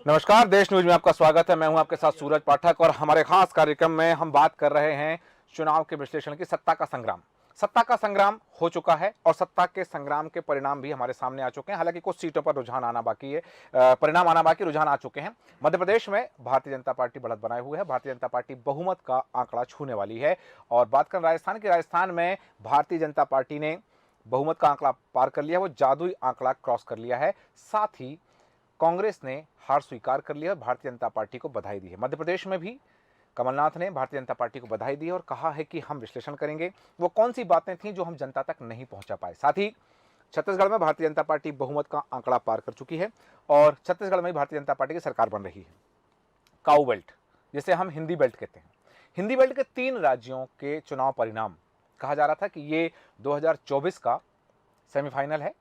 नमस्कार, देश न्यूज में आपका स्वागत है। मैं हूं आपके साथ सूरज पाठक और हमारे खास कार्यक्रम में हम बात कर रहे हैं चुनाव के विश्लेषण की। सत्ता का संग्राम, सत्ता का संग्राम हो चुका है और सत्ता के संग्राम के परिणाम भी हमारे सामने आ चुके हैं। हालांकि कुछ सीटों पर रुझान आना बाकी है, परिणाम आना बाकी, रुझान आ चुके हैं। मध्य प्रदेश में भारतीय जनता पार्टी बढ़त बनाए हुए है। भारतीय जनता पार्टी बहुमत का आंकड़ा छूने वाली है। और बात करें राजस्थान की, राजस्थान में भारतीय जनता पार्टी ने बहुमत का आंकड़ा पार कर लिया, वो जादुई आंकड़ा क्रॉस कर लिया है। साथ ही कांग्रेस ने हार स्वीकार कर लिया और भारतीय जनता पार्टी को बधाई दी है। मध्य प्रदेश में भी कमलनाथ ने भारतीय जनता पार्टी को बधाई दी और कहा है कि हम विश्लेषण करेंगे वो कौन सी बातें थीं जो हम जनता तक नहीं पहुंचा पाए। साथ ही छत्तीसगढ़ में भारतीय जनता पार्टी बहुमत का आंकड़ा पार कर चुकी है और छत्तीसगढ़ में भारतीय जनता पार्टी की सरकार बन रही है। काऊ बेल्ट, जिसे हम हिंदी बेल्ट कहते हैं, हिंदी बेल्ट के 3 राज्यों के चुनाव परिणाम कहा जा रहा था कि ये 2024 का सेमीफाइनल है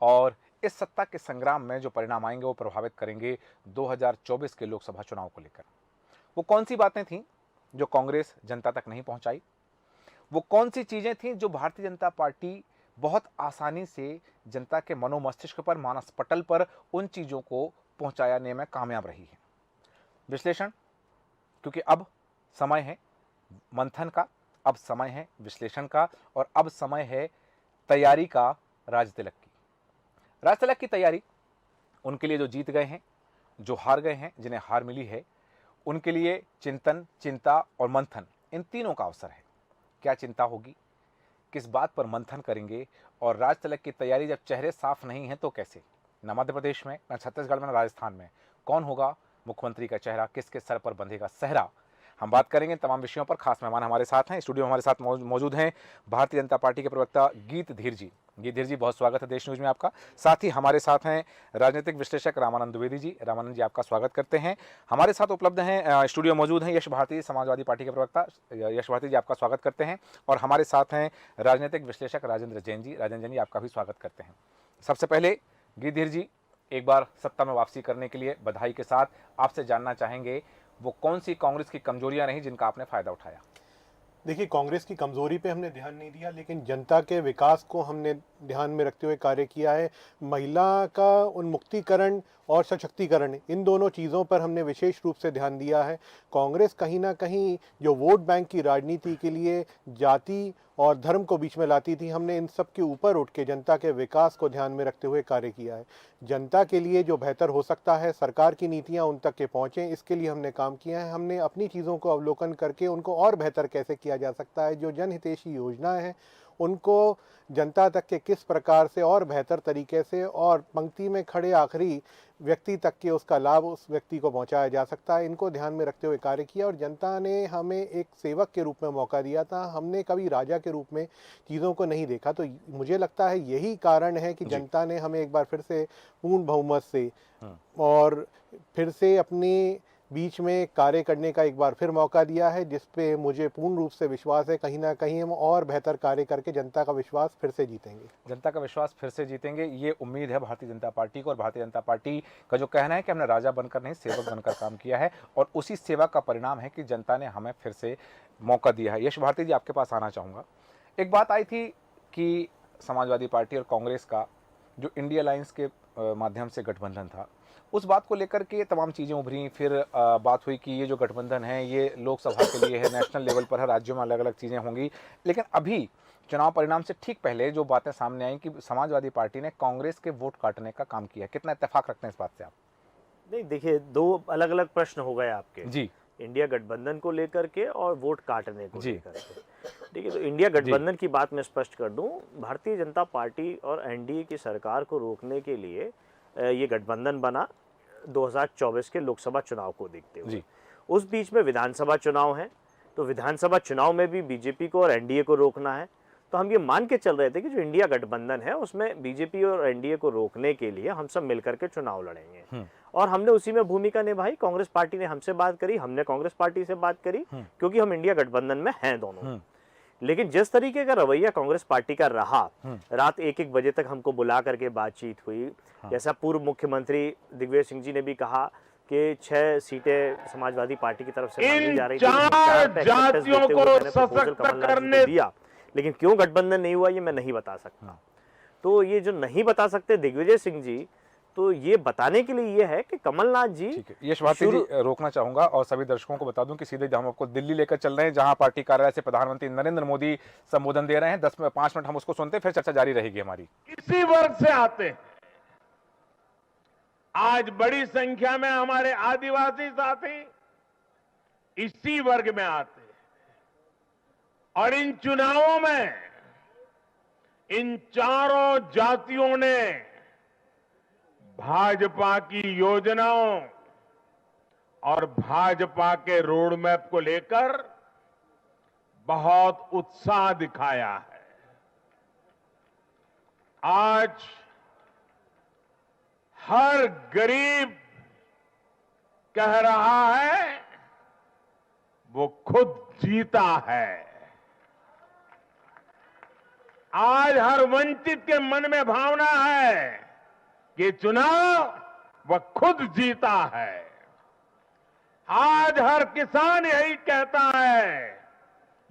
और इस सत्ता के संग्राम में जो परिणाम आएंगे वो प्रभावित करेंगे 2024 के लोकसभा चुनाव को लेकर। वो कौन सी बातें थीं जो कांग्रेस जनता तक नहीं पहुंचाई, वो कौन सी चीजें थीं जो भारतीय जनता पार्टी बहुत आसानी से जनता के मनोमस्तिष्क पर, मानस पटल पर उन चीजों को पहुंचाने में कामयाब रही है। विश्लेषण, क्योंकि अब समय है मंथन का, अब समय है विश्लेषण का और अब समय है तैयारी का। राज तिलक की, राज तिलक की तैयारी उनके लिए जो जीत गए हैं, जो हार गए हैं, जिन्हें हार मिली है, उनके लिए चिंतन, चिंता और मंथन, इन तीनों का अवसर है। क्या चिंता होगी, किस बात पर मंथन करेंगे, और राज तिलक की तैयारी जब चेहरे साफ नहीं हैं तो कैसे? न मध्य प्रदेश में, न छत्तीसगढ़ में, न राजस्थान में कौन होगा मुख्यमंत्री का चेहरा, किसके सर पर बंधेगा सहरा? हम बात करेंगे तमाम विषयों पर। खास मेहमान हमारे साथ हैं, स्टूडियो में हमारे साथ मौजूद हैं भारतीय जनता पार्टी के प्रवक्ता गीत धीर जी। गीत धीर जी, बहुत स्वागत है देश न्यूज में आपका। साथ ही हमारे साथ हैं राजनीतिक विश्लेषक रामानंद द्विवेदी जी। रामानंद जी, आपका स्वागत करते हैं। हमारे साथ उपलब्ध हैं, स्टूडियो मौजूद हैं यश भारती, समाजवादी पार्टी के प्रवक्ता। यश भारती जी, आपका स्वागत करते हैं। और हमारे साथ हैं राजनीतिक विश्लेषक राजेंद्र जैन जी। राजेंद्र जैन जी, आपका भी स्वागत करते हैं। सबसे पहले गीत धीर जी, एक बार सत्ता में वापसी करने के लिए बधाई के साथ आपसे जानना चाहेंगे वो कौन सी कांग्रेस की कमजोरियां रही जिनका आपने फायदा उठाया? देखिए, कांग्रेस की कमजोरी पे हमने ध्यान नहीं दिया, लेकिन जनता के विकास को हमने ध्यान में रखते हुए कार्य किया है। महिला का उन्मुक्तिकरण और सशक्तिकरण, इन दोनों चीज़ों पर हमने विशेष रूप से ध्यान दिया है। कांग्रेस कहीं ना कहीं जो वोट बैंक की राजनीति के लिए जाति और धर्म को बीच में लाती थी, हमने इन सब के ऊपर उठ के जनता के विकास को ध्यान में रखते हुए कार्य किया है। जनता के लिए जो बेहतर हो सकता है, सरकार की नीतियां उन तक के पहुँचें, इसके लिए हमने काम किया है। हमने अपनी चीज़ों को अवलोकन करके उनको और बेहतर कैसे किया जा सकता है, जो जनहितैषी योजनाएं हैं उनको जनता तक के किस प्रकार से और बेहतर तरीके से और पंक्ति में खड़े आखिरी व्यक्ति तक के उसका लाभ उस व्यक्ति को पहुंचाया जा सकता है, इनको ध्यान में रखते हुए कार्य किया। और जनता ने हमें एक सेवक के रूप में मौका दिया था, हमने कभी राजा के रूप में चीज़ों को नहीं देखा। तो मुझे लगता है यही कारण है कि जनता ने हमें एक बार फिर से पूर्ण बहुमत से और फिर से अपने बीच में कार्य करने का एक बार फिर मौका दिया है, जिस पे मुझे पूर्ण रूप से विश्वास है। कहीं ना कहीं हम और बेहतर कार्य करके जनता का विश्वास फिर से जीतेंगे। जनता का विश्वास फिर से जीतेंगे, ये उम्मीद है भारतीय जनता पार्टी को। और भारतीय जनता पार्टी का जो कहना है कि हमने राजा बनकर नहीं, सेवक बनकर काम किया है और उसी सेवा का परिणाम है कि जनता ने हमें फिर से मौका दिया है। यश भारती जी, आपके पास आना चाहूँगा। एक बात आई थी कि समाजवादी पार्टी और कांग्रेस का जो इंडिया अलायंस के माध्यम से गठबंधन था, उस बात को लेकर के तमाम चीज़ें उभरी। फिर बात हुई कि ये जो गठबंधन है ये लोकसभा के लिए है, नेशनल लेवल पर है, राज्यों में अलग अलग चीज़ें होंगी। लेकिन अभी चुनाव परिणाम से ठीक पहले जो बातें सामने आई कि समाजवादी पार्टी ने कांग्रेस के वोट काटने का काम किया। कितना इत्तेफाक रखते हैं इस बात से आप? नहीं, देखिए, 2 अलग अलग प्रश्न हो गए आपके जी। इंडिया गठबंधन को लेकर के और वोट काटने को लेकर के। ठीक है, तो इंडिया गठबंधन की बात मैं स्पष्ट कर दूं। भारतीय जनता पार्टी और एनडीए की सरकार को रोकने के लिए ये गठबंधन बना 2024 के लोकसभा चुनाव को देखते हुए। उस बीच में विधानसभा चुनाव है, तो विधानसभा चुनाव में भी बीजेपी को और एनडीए को रोकना है। तो हम ये मान के चल रहे थे कि जो इंडिया गठबंधन है उसमें बीजेपी और एनडीए को रोकने के लिए हम सब मिलकर के चुनाव लड़ेंगे, और हमने उसी में भूमिका निभाई। कांग्रेस पार्टी ने हमसे बात करी, हमने कांग्रेस पार्टी से बात करी, क्योंकि हम इंडिया गठबंधन में हैं दोनों। लेकिन जिस तरीके का रवैया कांग्रेस पार्टी का रहा, रात 1-1 बजे तक हमको बुला करके बातचीत हुई। जैसा पूर्व मुख्यमंत्री दिग्विजय सिंह जी ने भी कहा कि 6 सीटें समाजवादी पार्टी की तरफ से मांगी जा रही थी, 4 जातियों को सशक्त करने दिया। लेकिन क्यों गठबंधन नहीं हुआ ये मैं नहीं बता सकता। तो ये जो नहीं बता सकते दिग्विजय सिंह जी, तो ये बताने के लिए ये है कि कमलनाथ जी, ठीक है, यश भारती जी, रोकना चाहूंगा और सभी दर्शकों को बता दूं कि सीधे हम आपको दिल्ली लेकर चल रहे हैं, जहां पार्टी कार्यालय से प्रधानमंत्री नरेंद्र मोदी संबोधन दे रहे हैं। 5 मिनट हम उसको सुनते हैं, फिर चर्चा जारी रहेगी हमारी। किसी वर्ग से आते हैं, आज बड़ी संख्या में हमारे आदिवासी साथी इसी वर्ग में आते हैं और इन चुनावों में इन चारों जातियों ने भाजपा की योजनाओं और भाजपा के रोड मैप को लेकर बहुत उत्साह दिखाया है। आज हर गरीब कह रहा है वो खुद जीता है। आज हर वंचित के मन में भावना है कि चुनाव वह खुद जीता है। आज हर किसान यही कहता है,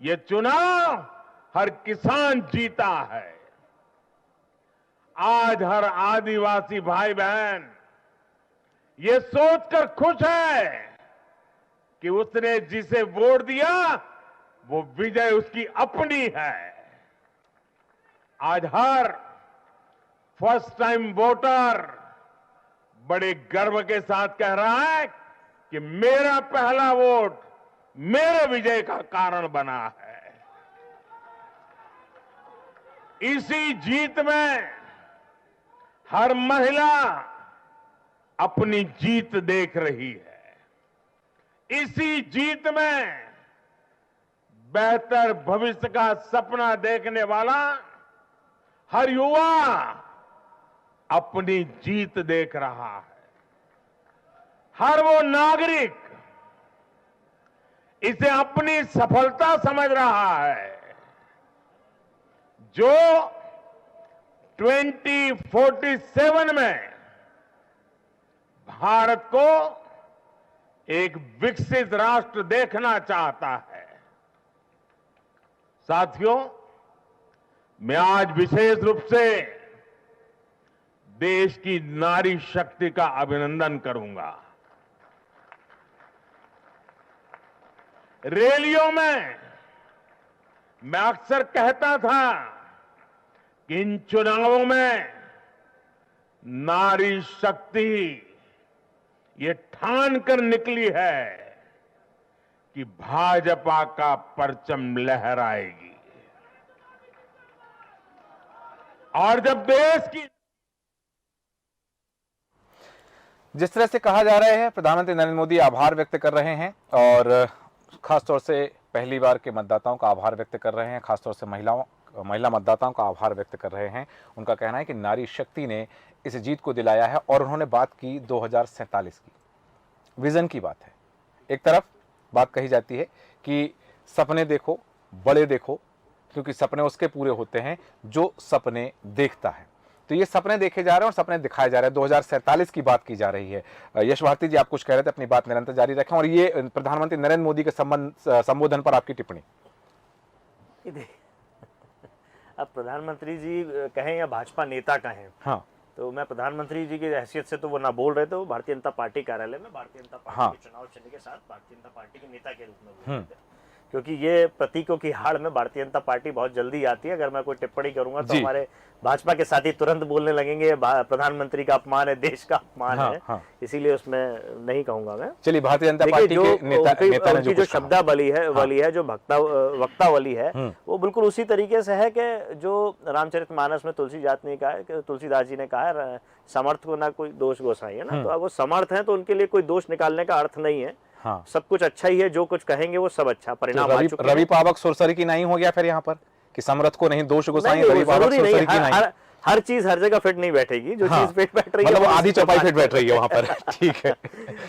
ये चुनाव हर किसान जीता है। आज हर आदिवासी भाई बहन ये सोचकर खुश है कि उसने जिसे वोट दिया वो विजय उसकी अपनी है। आज हर फर्स्ट टाइम वोटर बड़े गर्व के साथ कह रहा है कि मेरा पहला वोट मेरे विजय का कारण बना है। इसी जीत में हर महिला अपनी जीत देख रही है। इसी जीत में बेहतर भविष्य का सपना देखने वाला हर युवा अपनी जीत देख रहा है। हर वो नागरिक इसे अपनी सफलता समझ रहा है जो 2047 में भारत को एक विकसित राष्ट्र देखना चाहता है। साथियों, मैं आज विशेष रूप से देश की नारी शक्ति का अभिनंदन करूंगा। रैलियों में मैं अक्सर कहता था कि इन चुनावों में नारी शक्ति ये ठान कर निकली है कि भाजपा का परचम लहराएगी। और जब देश की जिस तरह से कहा जा रहा है, प्रधानमंत्री नरेंद्र मोदी आभार व्यक्त कर रहे हैं और खासतौर से पहली बार के मतदाताओं का आभार व्यक्त कर रहे हैं, खासतौर से महिला मतदाताओं का आभार व्यक्त कर रहे हैं। उनका कहना है कि नारी शक्ति ने इस जीत को दिलाया है और उन्होंने बात की 2047 की, विजन की बात है। एक तरफ बात कही जाती है कि सपने देखो, बड़े देखो, क्योंकि सपने उसके पूरे होते हैं जो सपने देखता है। तो ये सपने देखे जा रहे हैं और सपने दिखाए जा रहे हैं। 2047 की बात की जा रही है। यश भारती जी, आप कुछ कह रहे थे, अपनी बात निरंतर जारी रखें और ये प्रधानमंत्री नरेंद्र मोदी के संबोधन पर आपकी टिप्पणी। अब प्रधानमंत्री जी कहें या भाजपा नेता कहें, हाँ, तो मैं प्रधानमंत्री जी की हैसियत से तो वो ना बोल रहे थे, वो भारतीय जनता पार्टी कार्यालय में भारतीय जनता पार्टी हाँ, के चुनाव चिन्ह के साथ भारतीय जनता पार्टी के नेता के रूप में बोल रहे थे। क्योंकि ये प्रतीकों की हाड़ में भारतीय जनता पार्टी बहुत जल्दी आती है। अगर मैं कोई टिप्पणी करूंगा तो हमारे भाजपा के साथी तुरंत बोलने लगेंगे प्रधानमंत्री का अपमान है, देश का अपमान है। हाँ। इसीलिए उसमें नहीं कहूंगा मैं। चलिए, भारतीय जनता पार्टी के नेता ने जो शब्दावली है वाली है, जो वक्तावली है, वो बिल्कुल उसी तरीके से है कि जो रामचरितमानस में तुलसीदास जी ने कहा है, समर्थ को ना कोई दोष गोसाई, है ना। तो अब वो समर्थ है तो उनके लिए कोई दोष निकालने का अर्थ नहीं है। हाँ। सब कुछ अच्छा ही है, जो कुछ कहेंगे वो सब अच्छा परिणाम आ चुके हैं। रवि पावक सुरसरी की नहीं हो गया फिर यहाँ पर कि समर्थ को नहीं दोष गोसाई, रवि पावक सुरसरी की नहीं। हर चीज हर जगह फिट नहीं बैठेगी। जो चीज फिट बैठ रही है मतलब आधी चौपाई फिट बैठ रही है वहां पर। ठीक है।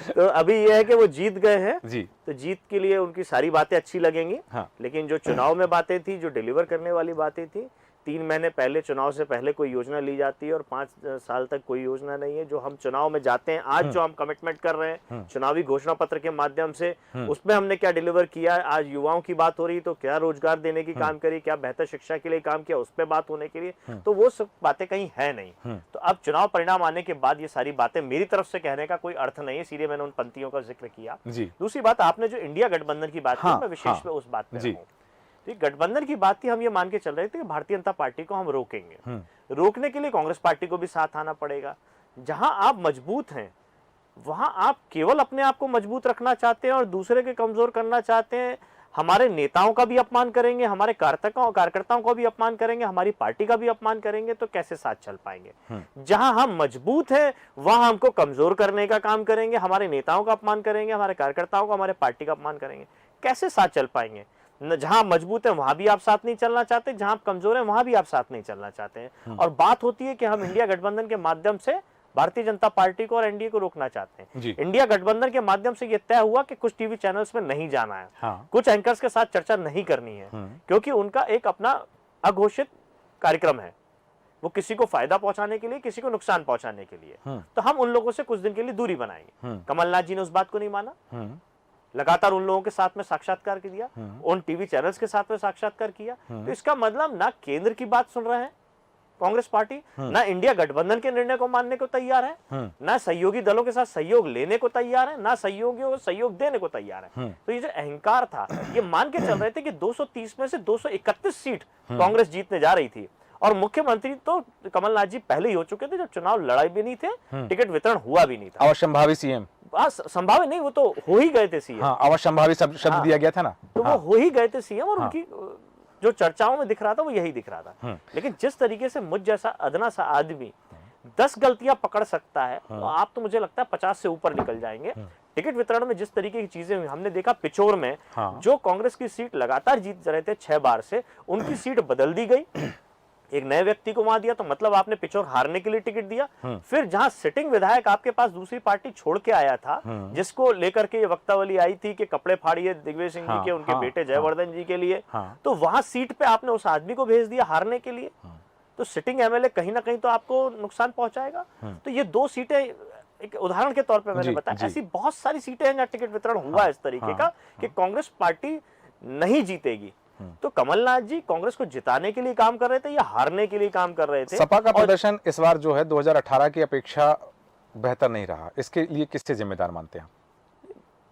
तो अभी ये है कि वो जीत गए हैं जी, तो जीत के लिए उनकी सारी बातें अच्छी लगेंगी। हाँ। लेकिन जो चुनाव में बातें थी, जो डिलीवर करने वाली बातें थी, 3 महीने पहले चुनाव से पहले कोई योजना ली जाती है और 5 साल तक कोई योजना नहीं है। जो हम चुनाव में जाते हैं आज, जो हम कमिटमेंट कर रहे हैं चुनावी घोषणा पत्र के माध्यम से, उसमें हमने क्या डिलीवर किया है। आज युवाओं की बात हो रही है तो क्या रोजगार देने की काम करी, क्या बेहतर शिक्षा के लिए काम किया, उस पर बात होने के लिए, तो वो सब बातें कहीं है नहीं। तो अब चुनाव परिणाम आने के बाद ये सारी बातें मेरी तरफ से कहने का कोई अर्थ नहीं है, सीधे मैंने उन पंक्तियों का जिक्र किया। दूसरी बात, आपने जो इंडिया गठबंधन की बात की, मैं विशेष में उस बात पे रहूं। तो गठबंधन की बात थी, हम ये मान के चल रहे थे कि भारतीय जनता पार्टी को हम रोकेंगे। रोकने के लिए कांग्रेस पार्टी को भी साथ आना पड़ेगा। जहां आप मजबूत हैं वहां आप केवल अपने आप को मजबूत रखना चाहते हैं और दूसरे के कमजोर करना चाहते हैं। हमारे नेताओं का भी अपमान करेंगे, हमारे कार्यकर्ताओं का भी अपमान करेंगे, हमारी पार्टी का भी अपमान करेंगे, तो कैसे साथ चल पाएंगे। जहां हम मजबूत हैं वहां हमको कमजोर करने का काम करेंगे, हमारे नेताओं का अपमान करेंगे, हमारे कार्यकर्ताओं का, हमारे पार्टी का अपमान करेंगे, कैसे साथ चल पाएंगे। जहां मजबूत है वहां भी आप साथ नहीं चलना चाहते, जहां आप कमजोर हैं वहां भी आप साथ नहीं चलना चाहते हैं। और बात होती है कि हम इंडिया गठबंधन के माध्यम से भारतीय जनता पार्टी को और एनडीए को रोकना चाहते हैं। इंडिया गठबंधन के माध्यम से यह तय हुआ कि कुछ टीवी चैनल्स में नहीं जाना है, कुछ एंकर्स के साथ चर्चा नहीं करनी है, क्योंकि उनका एक अपना अघोषित कार्यक्रम है, वो किसी को फायदा पहुंचाने के लिए, किसी को नुकसान पहुंचाने के लिए। तो हम उन लोगों से कुछ दिन के लिए दूरी बनाएंगे। कमलनाथ जी ने उस बात को नहीं माना, लगातार उन लोगों के साथ में साक्षात्कार किया, उन टीवी चैनल्स के साथ में साक्षात्कार किया। तो इसका मतलब ना केंद्र की बात सुन रहे हैं कांग्रेस पार्टी, ना इंडिया गठबंधन के निर्णय को मानने को तैयार है, ना सहयोगी दलों के साथ सहयोग लेने को तैयार है, ना सहयोगियों को सहयोग देने को तैयार है। तो ये जो अहंकार था, ये मान के चल रहे थे कि 230 में से 231 सीट कांग्रेस जीतने जा रही थी। और मुख्यमंत्री तो कमलनाथ जी पहले ही हो चुके थे, जब चुनाव लड़ाई भी नहीं थे, टिकट वितरण हुआ भी नहीं था। अवश्यंभावी सीएम, संभावित नहीं, वो तो हो ही गए थे सीएम। अवश्यंभावी शब्द दिया गया था ना, तो वो हो ही गए थे सीएम। और उनकी जो चर्चाओं में दिख रहा था वो यही दिख रहा था। लेकिन जिस तरीके से मुझ जैसा अदना सा आदमी 10 गलतियां पकड़ सकता है, तो आप तो मुझे लगता है 50 से ऊपर निकल जाएंगे। टिकट वितरण में जिस तरीके की चीजें हुई, हमने देखा पिछोर में जो कांग्रेस की सीट लगातार जीत रहे थे 6 बार से, उनकी सीट बदल दी गई, एक नए व्यक्ति को वहां दिया। तो मतलब आपने पिछोर हारने के लिए टिकट दिया। फिर जहां सिटिंग विधायक आपके पास दूसरी पार्टी छोड़ के आया था, जिसको लेकर के ये वक्तावली आई थी कि कपड़े फाड़िए दिग्विजय सिंह जी के, उनके बेटे जयवर्धन जी के लिए, तो वहां सीट पे आपने उस आदमी को भेज दिया हारने के लिए। तो सिटिंग एमएलए कहीं ना कहीं तो आपको नुकसान पहुंचाएगा। तो ये 2 सीटें, एक उदाहरण के तौर पे मैंने बताया, ऐसी बहुत सारी सीटें हैं जहां टिकट वितरण हुआ इस तरीके का कि कांग्रेस पार्टी नहीं जीतेगी। तो कमलनाथ जी कांग्रेस को जिताने के लिए काम कर रहे थे या हारने के लिए काम कर रहे थे। सपा का प्रदर्शन इस बार जो है 2018 की अपेक्षा बेहतर नहीं रहा, इसके लिए किससे जिम्मेदार मानते हैं?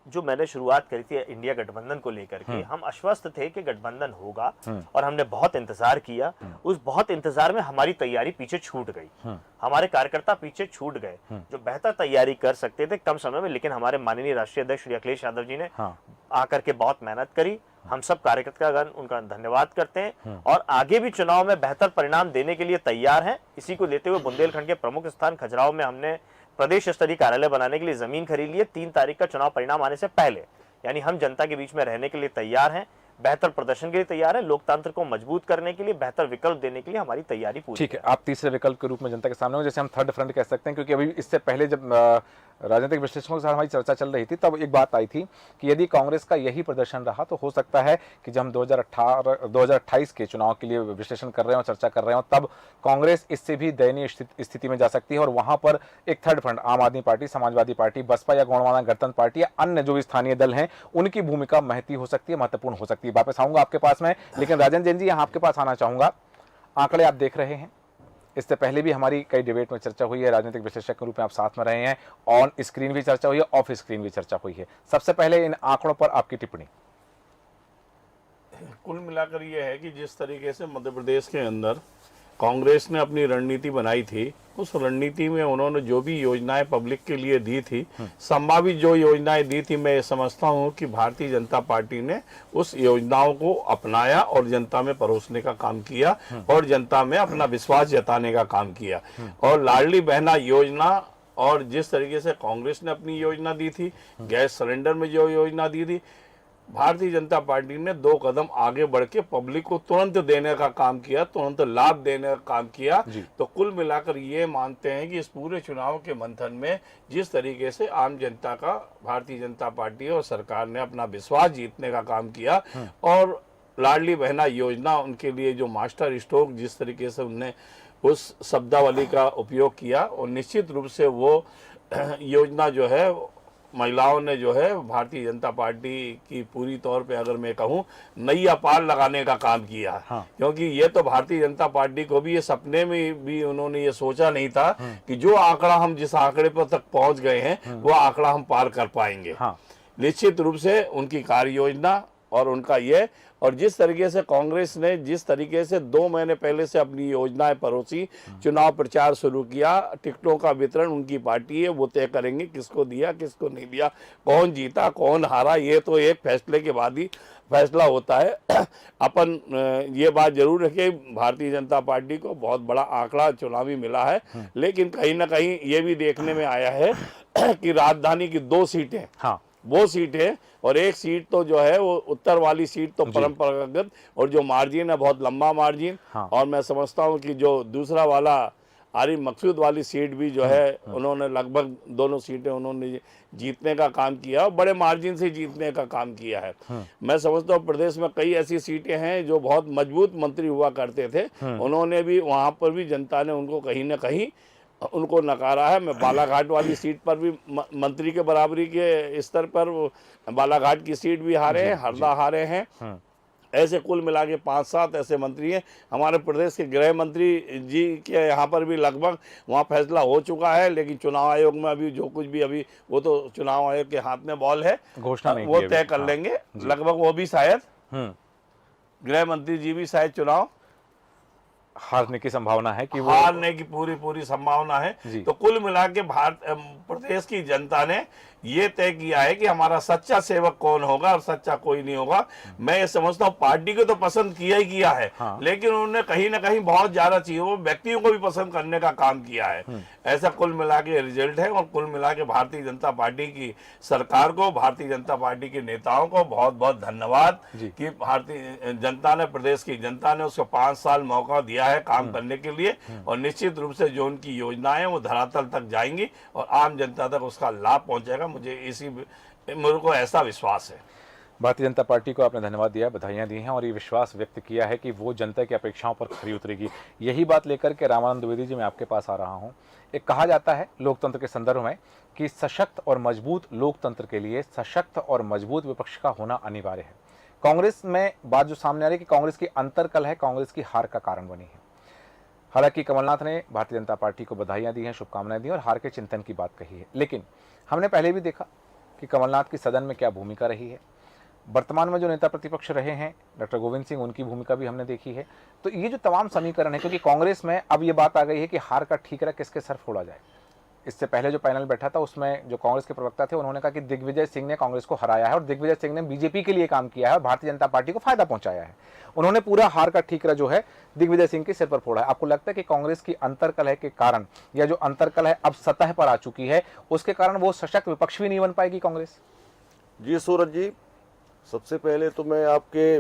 जो मैंने शुरुआत करी थी इंडिया गठबंधन को लेकर के, हम आश्वस्त थे कि गठबंधन होगा और हमने बहुत इंतजार किया। उस बहुत इंतजार में हमारी तैयारी पीछे छूट गई, हमारे कार्यकर्ता पीछे छूट गए जो बेहतर तैयारी कर सकते थे कम समय में। लेकिन हमारे माननीय राष्ट्रीय अध्यक्ष श्री अखिलेश यादव जी ने आकर के बहुत मेहनत करी। हम सब कार्यकर्तागण उनका धन्यवाद करते हैं और आगे भी चुनाव में बेहतर परिणाम देने के लिए तैयार हैं। इसी को लेते हुए बुंदेलखंड के प्रमुख स्थान खजुराहो में हमने प्रदेश स्तरीय कार्यालय बनाने के लिए जमीन खरीद ली है 3 तारीख का चुनाव परिणाम आने से पहले। यानी हम जनता के बीच में रहने के लिए तैयार हैं, बेहतर प्रदर्शन के लिए तैयार है, लोकतंत्र को मजबूत करने के लिए, बेहतर विकल्प देने के लिए हमारी तैयारी पूरी। ठीक है, आप तीसरे विकल्प के रूप में जनता के सामने हो, जैसे हम थर्ड फ्रंट कह सकते हैं, क्योंकि अभी इससे पहले जब राजनीतिक विश्लेषकों के साथ हमारी चर्चा चल रही थी तब एक बात आई थी कि यदि कांग्रेस का यही प्रदर्शन रहा तो हो सकता है कि जब हम 2028 के चुनाव के लिए विश्लेषण कर रहे हो, चर्चा कर रहे हो, तब कांग्रेस इससे भी दयनीय स्थिति में जा सकती है और वहां पर एक थर्ड फ्रंट, आम आदमी पार्टी, समाजवादी पार्टी, बसपा या गौड़वाना गणतंत्र पार्टी या अन्य जो भी स्थानीय दल हैं, उनकी भूमिका महती हो सकती है, महत्वपूर्ण हो सकती है। वापस आऊंगा आपके पास में, लेकिन राजन जैन जी यहाँ आपके पास आना चाहूंगा। आंकड़े आप देख रहे हैं, इससे पहले भी हमारी कई डिबेट में चर्चा हुई है, राजनीतिक विश्लेषक के रूप में आप साथ में रहे हैं, ऑन स्क्रीन भी चर्चा हुई है, ऑफ स्क्रीन भी चर्चा हुई है। सबसे पहले इन आंकड़ों पर आपकी टिप्पणी। कुल मिलाकर ये है कि जिस तरीके से मध्य प्रदेश के अंदर कांग्रेस ने अपनी रणनीति बनाई थी, उस रणनीति में उन्होंने जो भी योजनाएं पब्लिक के लिए दी थी, संभावित जो योजनाएं दी थी, मैं ये समझता हूं कि भारतीय जनता पार्टी ने उस योजनाओं को अपनाया और जनता में परोसने का काम किया और जनता में अपना विश्वास जताने का काम किया। और लाडली बहना योजना और जिस तरीके से कांग्रेस ने अपनी योजना दी थी, गैस सिलेंडर में जो योजना दी थी, भारतीय जनता पार्टी ने 2 कदम आगे बढ़ के पब्लिक को तुरंत देने का काम किया, तुरंत लाभ देने का काम किया। तो कुल मिलाकर ये मानते हैं कि इस पूरे चुनाव के मंथन में जिस तरीके से आम जनता का भारतीय जनता पार्टी और सरकार ने अपना विश्वास जीतने का काम किया और लाडली बहना योजना उनके लिए जो मास्टर स्ट्रोक जिस तरीके से उनने उस शब्दावली का उपयोग किया, और निश्चित रूप से वो योजना जो है महिलाओं ने जो है भारतीय जनता पार्टी की पूरी तौर पे अगर मैं कहूँ नैया पार लगाने का काम किया। हाँ। क्योंकि ये तो भारतीय जनता पार्टी को भी ये सपने में भी उन्होंने ये सोचा नहीं था कि जो आंकड़ा हम जिस आंकड़े पर तक पहुंच गए हैं वो आंकड़ा हम पार कर पाएंगे। हाँ। निश्चित रूप से उनकी कार्य योजना और उनका ये, और जिस तरीके से कांग्रेस ने जिस तरीके से 2 महीने पहले से अपनी योजनाएं परोसी, चुनाव प्रचार शुरू किया, टिकटों का वितरण उनकी पार्टी है, वो तय करेंगे किसको दिया किसको नहीं दिया, कौन जीता कौन हारा, ये तो एक फैसले के बाद ही फैसला होता है। अपन ये बात जरूर है कि भारतीय जनता पार्टी को बहुत बड़ा आंकड़ा चुनावी मिला है, लेकिन कहीं ना कहीं ये भी देखने में आया है कि राजधानी की 2 सीटें, हाँ, वो सीट है, और एक सीट तो जो है वो उत्तर वाली सीट तो परंपरागत, और जो मार्जिन है बहुत लंबा मार्जिन। हाँ। और मैं समझता हूँ कि जो दूसरा वाला आरिफ मकसूद वाली सीट भी जो है उन्होंने लगभग दोनों सीटें उन्होंने जीतने का काम किया, और बड़े मार्जिन से जीतने का काम किया है। मैं समझता हूँ प्रदेश में कई ऐसी सीटें हैं जो बहुत मजबूत मंत्री हुआ करते थे, उन्होंने भी वहाँ पर भी जनता ने उनको कहीं ना कहीं उनको नकारा है। मैं बालाघाट वाली सीट पर भी मंत्री के बराबरी के स्तर पर बालाघाट की सीट भी हारे हैं, हरदा हारे हैं। ऐसे कुल मिला के 5-7 ऐसे मंत्री हैं। हमारे प्रदेश के गृह मंत्री जी के यहाँ पर भी लगभग वहाँ फैसला हो चुका है, लेकिन चुनाव आयोग में अभी जो कुछ भी अभी वो तो चुनाव आयोग के हाथ में बॉल है, घोषणा नहीं वो की तय अभी। कर हाँ। लेंगे। लगभग वो भी शायद गृह मंत्री जी भी शायद चुनाव हारने की संभावना है कि वो हारने की पूरी संभावना है। जी। तो कुल मिला के प्रदेश की जनता ने ये तय किया है कि हमारा सच्चा सेवक कौन होगा और सच्चा कोई नहीं होगा। मैं ये समझता हूँ पार्टी को तो पसंद किया ही किया है, हाँ। लेकिन उन्होंने कहीं ना कहीं बहुत ज्यादा चीजों व्यक्तियों को भी पसंद करने का काम किया है। ऐसा कुल मिला के रिजल्ट है, और कुल मिला के भारतीय जनता पार्टी की सरकार को, भारतीय जनता पार्टी के नेताओं को बहुत बहुत धन्यवाद कि भारतीय जनता ने, प्रदेश की जनता ने उसको 5 साल मौका दिया है काम करने के लिए, और निश्चित रूप से जो उनकी योजनाएं वो धरातल तक जाएंगी और आम जनता तक उसका लाभ पहुंचेगा। मुझे मेरे को ऐसा विश्वास है। भारतीय जनता पार्टी को आपने धन्यवाद दिया, बधाइयां दी हैं और ये विश्वास व्यक्त किया है कि वो जनता की अपेक्षाओं पर खरी उतरेगी। यही बात लेकर के रामानंद द्विवेदी जी मैं आपके पास आ रहा हूं। एक कहा जाता है लोकतंत्र के संदर्भ में कि सशक्त और मजबूत लोकतंत्र के लिए सशक्त और मजबूत विपक्ष का होना अनिवार्य है। कांग्रेस में बात जो सामने आ रही है कि कांग्रेस की अंतरकलह कांग्रेस की हार का कारण बनी है। हालांकि कमलनाथ ने भारतीय जनता पार्टी को बधाइयां दी हैं, शुभकामनाएं दी और हार के चिंतन की बात कही है, लेकिन हमने पहले भी देखा कि कमलनाथ की सदन में क्या भूमिका रही है। वर्तमान में जो नेता प्रतिपक्ष रहे हैं डॉक्टर गोविंद सिंह, उनकी भूमिका भी हमने देखी है। तो ये जो तमाम समीकरण है, क्योंकि कांग्रेस में अब ये बात आ गई है कि हार का ठीकरा किसके सर फोड़ा जाए। इससे पहले जो पैनल बैठा था उसमें जो कांग्रेस के प्रवक्ता थे उन्होंने कहा कि दिग्विजय सिंह ने कांग्रेस को हराया है और दिग्विजय सिंह ने बीजेपी के लिए काम किया है और भारतीय जनता पार्टी को फायदा पहुंचाया है। उन्होंने पूरा हार का ठीकरा जो है दिग्विजय सिंह के सिर पर फोड़ा है। आपको लगता है कि कांग्रेस की अंतरकलह के कारण, या जो अंतरकलह अब सतह पर आ चुकी है, उसके कारण वो सशक्त विपक्ष भी नहीं बन पाएगी कांग्रेस? जी सूरज जी, सबसे पहले तो मैं आपके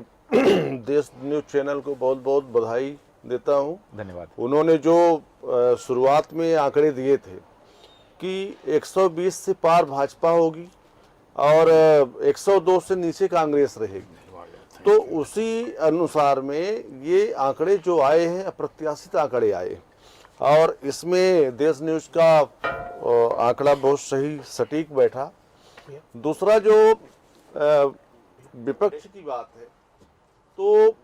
देश न्यूज चैनल को बहुत बहुत बधाई देता हूं। धन्यवाद। उन्होंने जो शुरुआत में आंकड़े दिए थे कि 120 से पार भाजपा होगी और 102 से नीचे कांग्रेस रहेगी, तो उसी अनुसार में ये आंकड़े जो आए हैं अप्रत्याशित आंकड़े आए, और इसमें देश न्यूज का आंकड़ा बहुत सही सटीक बैठा। दूसरा जो विपक्ष की बात है, तो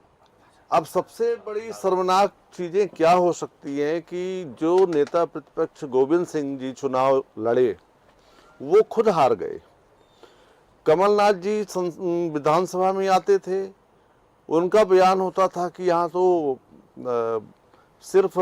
अब सबसे बड़ी शर्मनाक चीजें क्या हो सकती हैं कि जो नेता प्रतिपक्ष गोविंद सिंह जी चुनाव लड़े वो खुद हार गए। कमलनाथ जी विधानसभा में आते थे, उनका बयान होता था कि यहाँ तो सिर्फ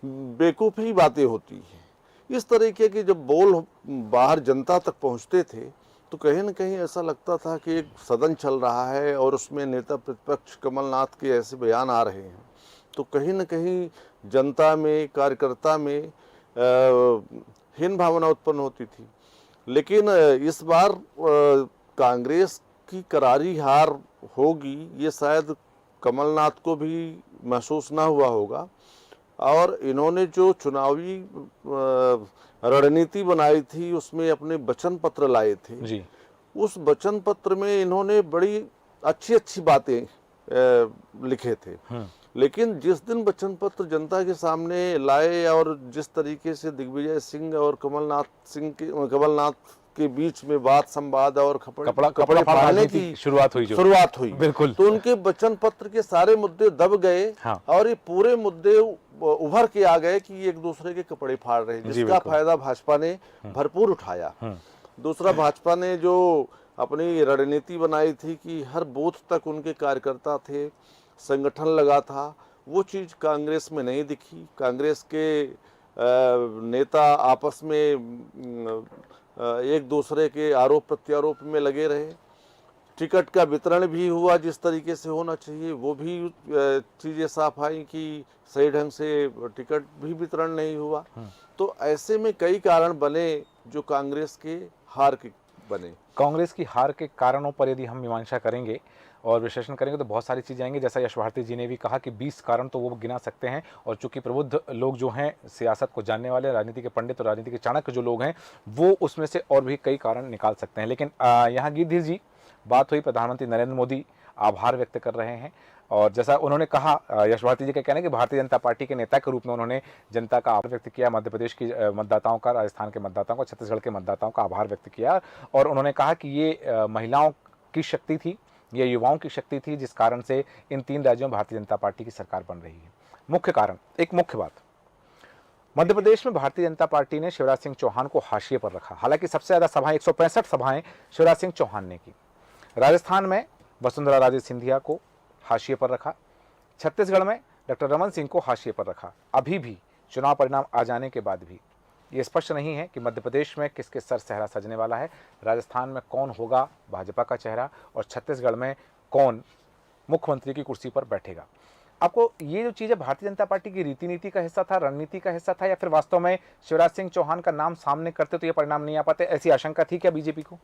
बेवकूफ़ी बातें होती हैं। इस तरीके के जब बोल बाहर जनता तक पहुँचते थे तो कहीं न कहीं ऐसा लगता था कि एक सदन चल रहा है और उसमें नेता प्रतिपक्ष कमलनाथ के ऐसे बयान आ रहे हैं, तो कहीं न कहीं जनता में, कार्यकर्ता में हीन भावना उत्पन्न होती थी। लेकिन इस बार कांग्रेस की करारी हार होगी ये शायद कमलनाथ को भी महसूस ना हुआ होगा, और इन्होंने जो चुनावी रणनीति बनाई थी उसमें अपने वचन पत्र लाए थे जी। उस वचन पत्र में इन्होंने बड़ी अच्छी बातें लिखे थे। लेकिन जिस दिन वचन पत्र जनता के सामने लाए और जिस तरीके से दिग्विजय सिंह और कमलनाथ के बीच में वाद संवाद और कपड़ा फाड़ने की शुरुआत हुई बिल्कुल, तो उनके वचन पत्र के सारे मुद्दे दब गए। हाँ। और ये पूरे मुद्दे उभर के आ गए कि एक दूसरे के कपड़े फाड़ रहे हैं, जिसका फायदा भाजपा ने भरपूर उठाया। दूसरा, भाजपा ने जो अपनी रणनीति बनाई थी कि हर बूथ तक उनके कार्यकर्ता थे, संगठन लगा था, वो चीज कांग्रेस में नहीं दिखी। कांग्रेस के नेता आपस में एक दूसरे के आरोप प्रत्यारोप में लगे रहे। टिकट का वितरण भी हुआ जिस तरीके से होना चाहिए, वो भी चीजें साफ आई कि सही ढंग से टिकट भी वितरण नहीं हुआ। तो ऐसे में कई कारण बने जो कांग्रेस के हार के बने। कांग्रेस की हार के कारणों पर यदि हम मीमांसा करेंगे और विश्लेषण करेंगे तो बहुत सारी चीज़ें आएंगी। जैसा यश भारती जी ने भी कहा कि 20 कारण तो वो गिना सकते हैं, और चूंकि प्रबुद्ध लोग जो हैं, सियासत को जानने वाले, राजनीति के पंडित और राजनीति के चाणक्य जो लोग हैं, वो उसमें से और भी कई कारण निकाल सकते हैं। लेकिन यहाँ गिद्धि जी बात हुई, प्रधानमंत्री नरेंद्र मोदी आभार व्यक्त कर रहे हैं, और जैसा उन्होंने कहा, यश भारती जी का कहना है कि भारतीय जनता पार्टी के नेता के रूप में उन्होंने जनता का आभार व्यक्त किया, मध्य प्रदेश की मतदाताओं का, राजस्थान के मतदाताओं का, छत्तीसगढ़ के मतदाताओं का आभार व्यक्त किया। और उन्होंने कहा कि ये महिलाओं की शक्ति थी, ये युवाओं की शक्ति थी, जिस कारण से इन 3 राज्यों में भारतीय जनता पार्टी की सरकार बन रही है। मुख्य कारण, एक मुख्य बात, मध्य प्रदेश में भारतीय जनता पार्टी ने शिवराज सिंह चौहान को हाशिए पर रखा। हालांकि सबसे ज्यादा सभाएं, 165 सभाएं शिवराज सिंह चौहान ने की। राजस्थान में वसुंधरा राजे सिंधिया को हाशिए पर रखा। छत्तीसगढ़ में डॉक्टर रमन सिंह को हाशिए पर रखा। अभी भी चुनाव परिणाम आ जाने के बाद भी ये स्पष्ट नहीं है कि मध्य प्रदेश में किसके सर चेहरा सजने वाला है, राजस्थान में कौन होगा भाजपा का चेहरा, और छत्तीसगढ़ में कौन मुख्यमंत्री की कुर्सी पर बैठेगा। आपको ये जो चीज़ है, भारतीय जनता पार्टी की रीति नीति का हिस्सा था, रणनीति का हिस्सा था, या फिर वास्तव में शिवराज सिंह चौहान का नाम सामने करते तो ये परिणाम नहीं आ पाते, ऐसी आशंका थी क्या बीजेपी को?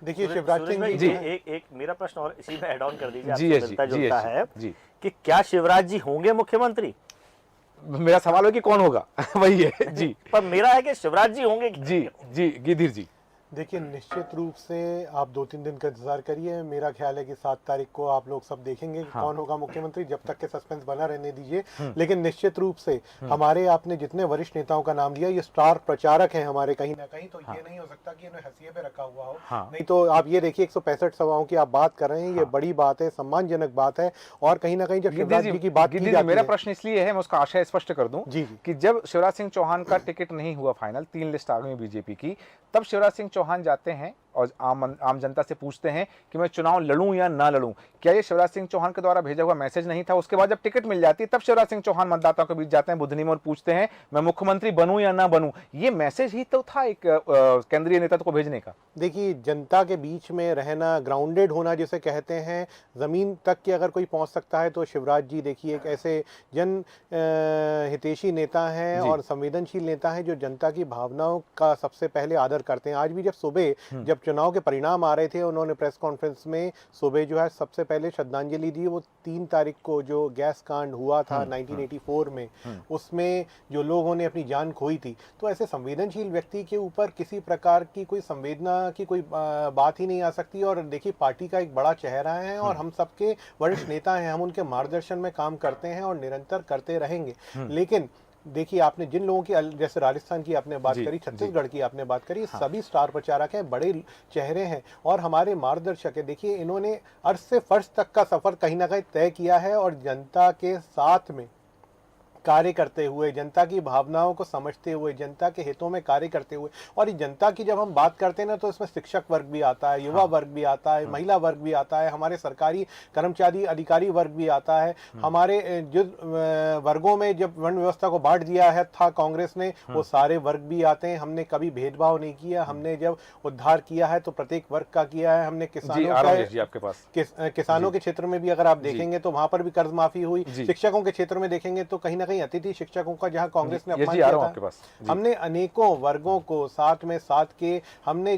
देखिए शिवराज सिंह जी, जी, एक मेरा प्रश्न और इसी में ऐड ऑन कर दीजिए, जी, आपसे मिलता जुलता है जी। कि क्या शिवराज जी होंगे मुख्यमंत्री? मेरा सवाल है कि कौन होगा वही है जी। पर मेरा है कि शिवराज जी होंगे। जी गिधिर जी, देखिए निश्चित रूप से आप 2-3 दिन का इंतजार करिए। मेरा ख्याल है कि 7 तारीख को आप लोग सब देखेंगे कि कौन होगा मुख्यमंत्री। जब तक के सस्पेंस बना रहने दीजिए। लेकिन निश्चित रूप से हमारे आपने जितने वरिष्ठ नेताओं का नाम दिया, ये स्टार प्रचारक हैं हमारे कहीं ना कहीं, तो ये नहीं हो सकता कि इन्हें हंसिए पे रखा हुआ हो। नहीं तो आप ये देखिए 165 सभाओं की आप बात कर रहे हैं, ये बड़ी बात है, सम्मानजनक बात है। और कहीं ना कहीं जब शिवराज जी की बात की जाती है, मेरा प्रश्न इसलिए है, मैं उसका आशय स्पष्ट कर दूं कि जब शिवराज सिंह चौहान का टिकट नहीं हुआ फाइनल, 3 लिस्ट आ गई बीजेपी की, तब शिवराज सिंह चौहान जाते हैं और आम जनता से पूछते हैं कि मैं चुनाव लड़ूं या ना लड़ूं। क्या ये शिवराज सिंह चौहान के द्वारा भेजा हुआ मैसेज नहीं था? उसके बाद जब टिकट मिल जाती है तब शिवराज सिंह चौहान मतदाताओं के बीच जाते हैं बुधनी में और पूछते हैं मैं मुख्यमंत्री बनूं या ना बनूं। ये मैसेज ही तो था एक केंद्रीय नेतृत्व को भेजने का। देखिए जनता के बीच में रहना, ग्राउंडेड होना जिसे कहते हैं, जमीन तक के अगर कोई पहुंच सकता है तो शिवराज जी देखिए एक ऐसे जन हितैषी नेता हैं और संवेदनशील नेता हैं जो जनता की भावनाओं का सबसे पहले आदर करते हैं। आज भी जब सुबह जब चुनाव के परिणाम आ रहे थे, उन्होंने प्रेस कॉन्फ्रेंस में सुबह जो है सबसे पहले श्रद्धांजलि दी। वो 3 तारीख को जो गैस कांड हुआ था 1984 में, उसमें जो लोगों ने अपनी जान खोई थी। तो ऐसे संवेदनशील व्यक्ति के ऊपर किसी प्रकार की कोई संवेदना की कोई बात ही नहीं आ सकती। और देखिए पार्टी का एक बड़ा चेहरा है और हम सबके वरिष्ठ नेता हैं, हम उनके मार्गदर्शन में काम करते हैं और निरंतर करते रहेंगे। लेकिन देखिए आपने जिन लोगों की, जैसे राजस्थान की आपने बात करी, छत्तीसगढ़ की आपने बात करी, सभी स्टार प्रचारक हैं, बड़े चेहरे हैं और हमारे मार्गदर्शक है। देखिए इन्होंने अर्श से फर्श तक का सफर कहीं ना कहीं तय किया है और जनता के साथ में कार्य करते हुए, जनता की भावनाओं को समझते हुए, जनता के हितों में कार्य करते हुए। और ये जनता की जब हम बात करते हैं ना, तो इसमें शिक्षक वर्ग भी आता है, युवा वर्ग भी आता है, महिला वर्ग भी आता है, हमारे सरकारी कर्मचारी अधिकारी वर्ग भी आता है। हमारे जिस वर्गों में जब वन व्यवस्था को बांट दिया है था कांग्रेस ने, वो सारे वर्ग भी आते हैं। हमने कभी भेदभाव नहीं किया। हमने जब उद्धार किया है तो प्रत्येक वर्ग का किया है। हमने किसानों के क्षेत्र में भी अगर आप देखेंगे तो वहां पर भी कर्ज माफी हुई। शिक्षकों के क्षेत्र में देखेंगे तो कहीं अतिथि शिक्षकों का जहां कांग्रेस ने अपमान किया था, हमने अनेकों वर्गों को साथ में साथ के, हमने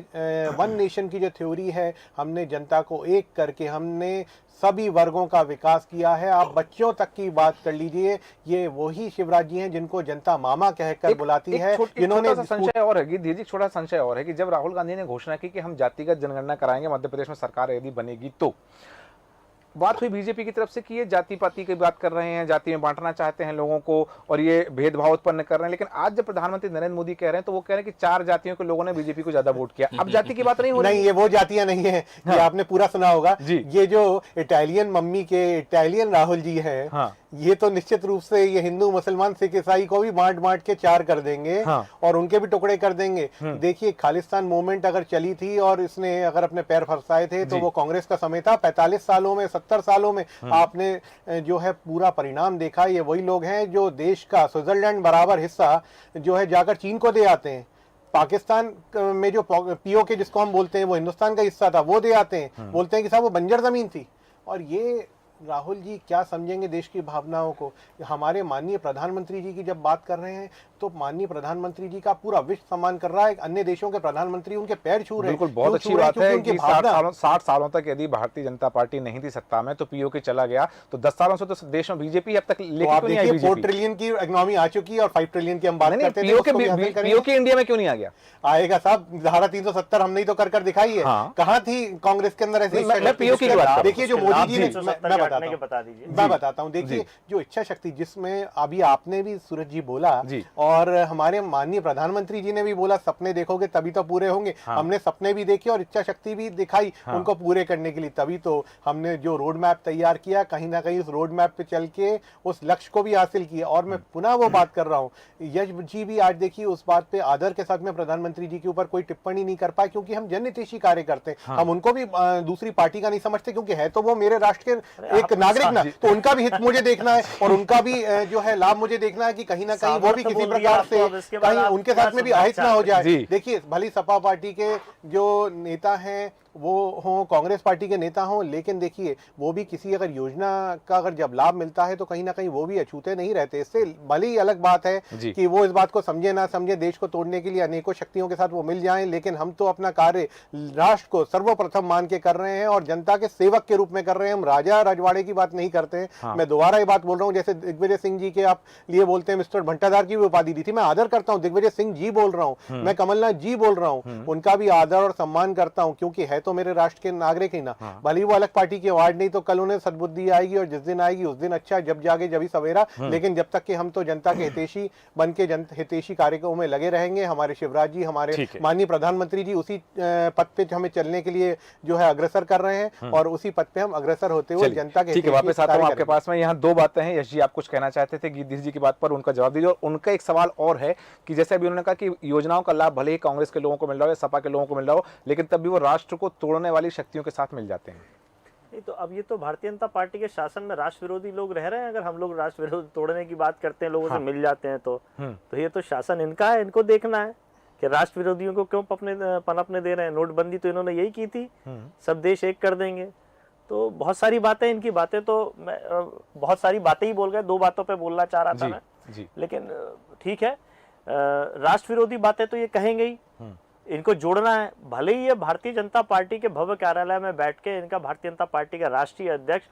वन नेशन की जो थ्योरी है, हमने जनता को एक करके हमने सभी वर्गों का विकास किया है। आप बच्चों तक की बात कर लीजिए, ये वही शिवराज जी हैं जिनको जनता मामा कहकर बुलाती है। जिन्होंने संशय और है कि छोटा संशय और है कि जब राहुल गांधी ने घोषणा की कि हम जातिगत जनगणना कराएंगे मध्य प्रदेश में सरकार यदि बनेगी तो बात हुई बीजेपी की तरफ से कि ये जाति पाति की बात कर रहे हैं, जाति में बांटना चाहते हैं लोगों को और ये भेदभाव उत्पन्न कर रहे हैं, लेकिन आज जब प्रधानमंत्री नरेंद्र मोदी कह रहे हैं तो वो कह रहे हैं कि 4 जातियों के लोगों ने बीजेपी को ज्यादा वोट किया। अब जाति की बात नहीं हो रही। नहीं, ये वो जातियां नहीं है। ये आपने पूरा सुना होगा। ये जो इटालियन मम्मी के इटालियन राहुल जी है, ये तो निश्चित रूप से ये हिंदू मुसलमान सिख ईसाई को भी बांट बांट के 4 कर देंगे और उनके भी टुकड़े कर देंगे। देखिए, खालिस्तान मूवमेंट अगर चली थी और इसने अगर अपने पैर फरसाए थे तो वो कांग्रेस का समय था। 45 सालों में 70 सालों में आपने जो है पूरा परिणाम देखा। ये वही लोग हैं जो देश का स्विट्जरलैंड बराबर हिस्सा जो है जाकर चीन को दे आते हैं। पाकिस्तान में जो पीओके जिसको हम बोलते हैं वो हिंदुस्तान का हिस्सा था, वो दे आते हैं, बोलते हैं कि साहब वो बंजर जमीन थी। और ये राहुल जी क्या समझेंगे देश की भावनाओं को। हमारे माननीय प्रधानमंत्री जी की जब बात कर रहे हैं तो माननीय प्रधानमंत्री जी का पूरा विश्व सम्मान कर रहा है। अन्य देशों के प्रधानमंत्री उनके पैर छू रहे हैं। बिल्कुल, बहुत अच्छी बात है कि 60 सालों तक यदि भारतीय जनता पार्टी नहीं थी सत्ता में तो पीओके चला गया, तो 10 सालों से तो देश में बीजेपी अब तक लेके क्यों नहीं आई? 4 ट्रिलियन की इकोनॉमी आ चुकी है और 5 ट्रिलियन की हम बात करते हैं। पीओके इंडिया में क्यों नहीं आ गया? आएगा साहब। धारा 370 हमने ही तो कर दिखाई है। कहां थी कांग्रेस के अंदर ऐसी? पीओके की बात देखिए, जो मोदी जी ने, मैं बताता हूं, देखिए जो इच्छा शक्ति जिसमें अभी आपने भी सूरज जी बोला और हमारे माननीय प्रधानमंत्री जी ने भी बोला, सपने देखोगे तभी तो पूरे होंगे। हमने सपने भी देखे और इच्छा शक्ति भी दिखाई उनको पूरे करने के लिए। तभी तो हमने जो रोड मैप तैयार किया, कहीं ना कहीं उस रोड मैप पे चल के उस लक्ष्य को भी हासिल किया। और मैं पुनः वो बात कर रहा हूँ, यश जी भी आज देखिए उस बात पे आदर के साथ में प्रधानमंत्री जी के ऊपर कोई टिप्पणी नहीं कर पाए, क्योंकि हम जनहितैषी कार्य करते हैं। हम उनको भी दूसरी पार्टी का नहीं समझते, क्योंकि है तो वो मेरे राष्ट्र के एक नागरिक ना, तो उनका भी हित मुझे देखना है और उनका भी जो है लाभ मुझे देखना है कि कहीं ना कहीं वो भी किसी प्रकार से कहीं उनके साथ में भी अहित ना हो जाए। देखिए, भली सपा पार्टी के जो नेता हैं वो हों, कांग्रेस पार्टी के नेता हों, लेकिन देखिए वो भी किसी अगर योजना का अगर जब लाभ मिलता है तो कहीं ना कहीं वो भी अछूते नहीं रहते। इससे भले ही अलग बात है कि वो इस बात को समझे ना समझे, देश को तोड़ने के लिए अनेकों शक्तियों के साथ वो मिल जाएं, लेकिन हम तो अपना कार्य राष्ट्र को सर्वप्रथम मान के कर रहे हैं और जनता के सेवक के रूप में कर रहे हैं। हम राजा रजवाड़े की बात नहीं करते हैं। मैं दोबारा ये बात बोल रहा हूँ, जैसे दिग्विजय सिंह जी के आप लिए बोलते हैं मिस्टर भंटाधार की भी उपाधि दी थी, मैं आदर करता हूँ। दिग्विजय सिंह जी बोल रहा हूँ, मैं कमलनाथ जी बोल रहा हूँ, उनका भी आदर और सम्मान करता हूँ, क्योंकि है तो मेरे राष्ट्र के नागरिक ही ना। भले वो अलग पार्टी की अवार्ड नहीं, तो कल उन्हें सद्बुद्धि आएगी और जिस दिन आएगी उस दिन अच्छा, जब जागे जब ही सवेरा। लेकिन जब तक कि हम तो जनता के हितैषी बन के हितैषी कार्यक्रमों में लगे रहेंगे। हमारे शिवराज जी, हमारे माननीय प्रधानमंत्री जी उसी पद पे हमें चलने के लिए जो है अग्रसर कर रहे हैं और उसी पद पे हम अग्रसर होते हुए जनता के। ठीक है, वापस आता हूं आपके पास में। यहाँ 2 बातें हैं। यश जी, आप कुछ कहना चाहते थे गिरीश जी की बात पर, उनका जवाब दीजिए। और उनका एक सवाल और है कि जैसे अभी उन्होंने कहा कि योजनाओं का लाभ भले ही कांग्रेस के लोगों को मिल रहा हो, सपा के लोगों को मिल रहा हो, लेकिन तब भी वो राष्ट्र को तोड़ने वाली शक्तियों के साथ मिल जाते हैं। नहीं तो अब ये तो भारतीय जनता पार्टी के शासन में राष्ट्र विरोधी लोग रह रहे हैं। अगर हम लोग राष्ट्र विरोध तोड़ने की बात करते हैं, लोगों से मिल जाते हैं, तो ये तो शासन इनका है, इनको देखना है कि राष्ट्र विरोधियों को क्यों पनपने दे रहे हैं। नोटबंदी तो इन्होंने यही की थी, सब देश एक कर देंगे। तो बहुत सारी बातें, इनकी बातें तो मैं बहुत सारी बातें ही बोल गए, 2 बातों पे बोलना चाह रहा था मैं, लेकिन ठीक है, राष्ट्र विरोधी बातें तो ये कहेंगे ही, इनको जोड़ना है। भले ही ये भारतीय जनता पार्टी के भव्य कार्यालय में बैठ के इनका भारतीय जनता पार्टी का राष्ट्रीय अध्यक्ष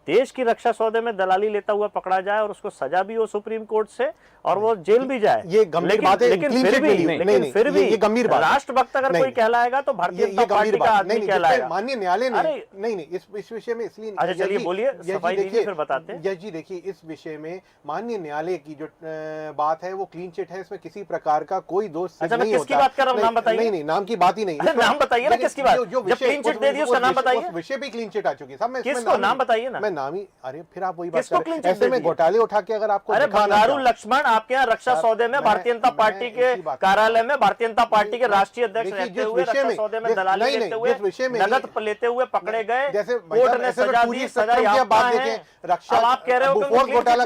देश की रक्षा सौदे में दलाली लेता हुआ पकड़ा जाए और उसको सजा भी हो सुप्रीम कोर्ट से और वो जेल भी जाए, ये गंभीर बात है। लेकिन फिर भी ये गंभीर बात, राष्ट्रभक्त अगर कोई कहलाएगा तो भारतीय जनता पार्टी का आदमी कहलाएगा। माननीय न्यायालय नहीं इस विषय में, इसलिए अच्छा चलिए बोलिए, सफाई दीजिए फिर बताते हैं। यश जी देखिए, इस विषय में माननीय न्यायालय की जो बात है वो क्लीन चिट है, इसमें किसी प्रकार का कोई दोष नहीं होता। किसकी बात कर रहा हूं, नाम बताइए। नहीं, नाम की बात ही नहीं, नाम बताइए ना किसकी बात। जब क्लीन चिट दे दी उसका नाम बताइए। विषय पे क्लीन चिट आ चुकी है साहब, किसको नाम बताइए ना। नाम ही, अरे फिर आप वही बात कर रहे हैं। ऐसे में घोटाले उठा के अगर आपको, अरे बंगारू लक्ष्मण आपके यहाँ रक्षा सौदे में भारतीय जनता पार्टी के कार्यालय में भारतीय जनता पार्टी के राष्ट्रीय अध्यक्ष रहते हुए रक्षा सौदे में दलाली लेते हुए, नकद लेते हुए पकड़े गए, कोर्ट ने सजा दी, सजा यहाँ है। अब आप कह रहे हो कि घोटाला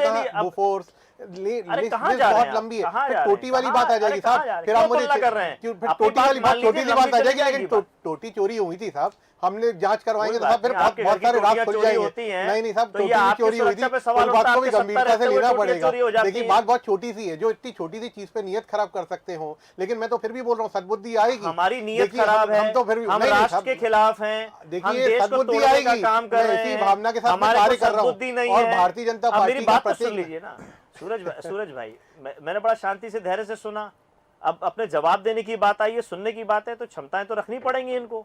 बहुत लंबी है, टोटी वाली बात आ जाएगी साहब। फिर आप मुझे कर रहे हैं, टोटी वाली बात, छोटी सी बात आ जाएगी, लेकिन टोटी चोरी हुई थी साहब, हमने जांच करवाएंगे तो साहब फिर बहुत सारे राज खुल जाएंगे। नहीं साहब, टोटी चोरी हुई थी, उस बात को भी गंभीरता से लेना पड़ेगा। देखिए, बात बहुत छोटी सी है, जो इतनी छोटी सी चीज पे नियत खराब कर सकते हो, लेकिन मैं तो फिर भी बोल रहा हूँ सद्बुद्धि आएगी। हमारी नियत खराब है, तो फिर हम राष्ट्र के खिलाफ हैं, देखिए सद्बुद्धि आएगी, काम कर रहे हैं, इसी भावना के साथ कार्य कर रहा हूँ। और भारतीय जनता पार्टी का सुन लीजिए ना सूरज भाई, मैंने बड़ा शांति से धैर्य से सुना। अब अपने जवाब देने की बात आई है, सुनने की बात है, तो क्षमताएं तो रखनी पड़ेंगी इनको,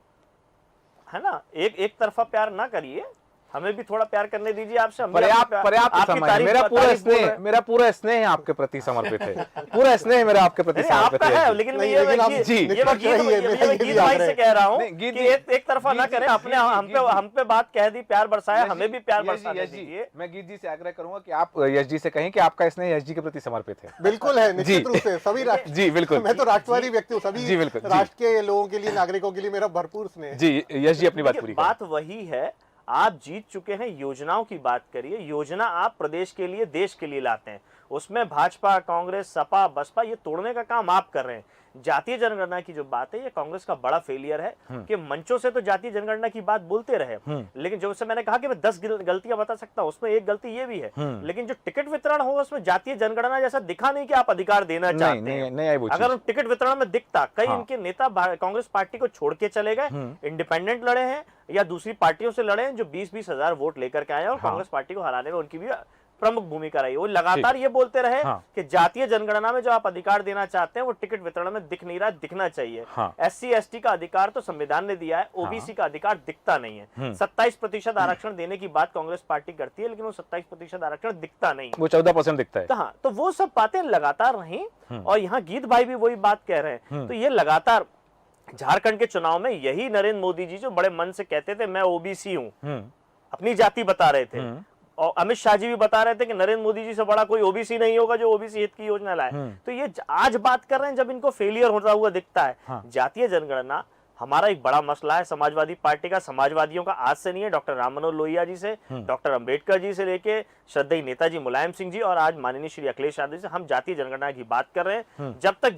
है ना। एक तरफा प्यार ना करिए, हमें भी थोड़ा प्यार करने दीजिए आपसे। हम भी पर्याप्त आपकी पर्याप्त आपकी समय है। तारीफ- मेरा पूरा तारीफ बोल रहे स्नेह हैं। मेरा पूरा स्नेह आपके प्रति समर्पित है। पूरा स्नेह मेरा आपके प्रति नहीं, समर्पित आपका है, है। लेकिन मैं नहीं, ये लेकिन आप जी, ये मैं निष्पक्ष रहिए, ये मैं ये गीत भी भाई आग्रह से कह रहा हूँ नहीं, गीत कि जी, एक तरफा ना गीत जी, करें, अपने गीत जी, हम गीत जी। हम पे बात कह दी, प्यार बरसाया, यश जी, हमें भी प्यार यश बरसाने यश जी, दीजिए। मैं गीत जी से आग्रह करूंगा कि आप यश जी से कहें कि आपका स्नेह यश जी के प्रति समर्पित है। बिल्कुल है, निश्चित जी। रूप से सभी राष्ट्र जी बिल्कुल। मैं तो राष्ट्रवादी व्यक्ति हूँ, सभी जी, बिल्कुल, जी। राष्ट्र के लोगों के लिए, नागरिकों के लिए मेरा भरपूर स्नेह है। जी यश जी अपनी बात देखिए, पूरी बात वही है, आप जीत चुके हैं, योजनाओं की बात करिए। योजना आप प्रदेश के लिए, देश के लिए लाते हैं, उसमें भाजपा, कांग्रेस, सपा, बसपा ये तोड़ने का काम आप कर रहे हैं। जातीय जनगणना की जो बात है, ये कांग्रेस का बड़ा फेलियर है कि मंचों से तो जातीय जनगणना की बात बोलते रहे, लेकिन जो उससे मैंने कहा कि मैं 10 गलतियां बता सकता हूं, उसमें एक गलती ये भी है, लेकिन जो टिकट वितरण होगा उसमें जातीय जनगणना जैसा दिखा नहीं कि आप अधिकार देना नहीं, चाहते नहीं, हैं। नहीं आई वो अगर चीज। उन टिकट वितरण में दिखता, कई हाँ। इनके नेता कांग्रेस पार्टी को छोड़ के चले गए, इंडिपेंडेंट लड़े हैं या दूसरी पार्टियों से लड़े हैं, जो 20-20 हजार वोट लेकर के आए हैं, और हाँ। कांग्रेस पार्टी को हराने में उनकी भी प्रमुख भूमिका रही। वो लगातार ये बोलते रहे हाँ। कि जातीय जनगणना में जो आप अधिकार देना चाहते हैं वो टिकट वितरण में दिख नहीं रहा, दिखना चाहिए। हाँ। SC ST का अधिकार तो संविधान ने दिया है, OBC का अधिकार दिखता नहीं है। 27% आरक्षण देने की बात कांग्रेस पार्टी करती है, लेकिन वो 27% आरक्षण दिखता नहीं है। वो 14% दिखता है। तो हाँ, तो वो सब बातें लगातार रही, और यहाँ गीत भाई भी वही बात कह रहे हैं। तो ये लगातार झारखंड के चुनाव में यही नरेंद्र मोदी जी जो बड़े मन से कहते थे मैं OBC हूँ, अपनी जाति बता रहे थे, और अमित शाह जी भी बता रहे थे कि नरेंद्र मोदी जी से बड़ा कोई OBC नहीं होगा जो OBC हित की योजना लाए। तो ये आज बात कर रहे हैं जब इनको फेलियर होता हुआ दिखता है। हाँ। जातीय जनगणना हमारा एक बड़ा मसला है समाजवादी पार्टी का। समाजवादियों का आज से नहीं है, डॉक्टर राम मनोहर लोहिया जी से, डॉक्टर अंबेडकर जी से लेके श्रद्धेय नेताजी मुलायम सिंह जी और आज माननीय श्री अखिलेश यादव जी से हम जातीय जनगणना की बात कर रहे हैं। जब तक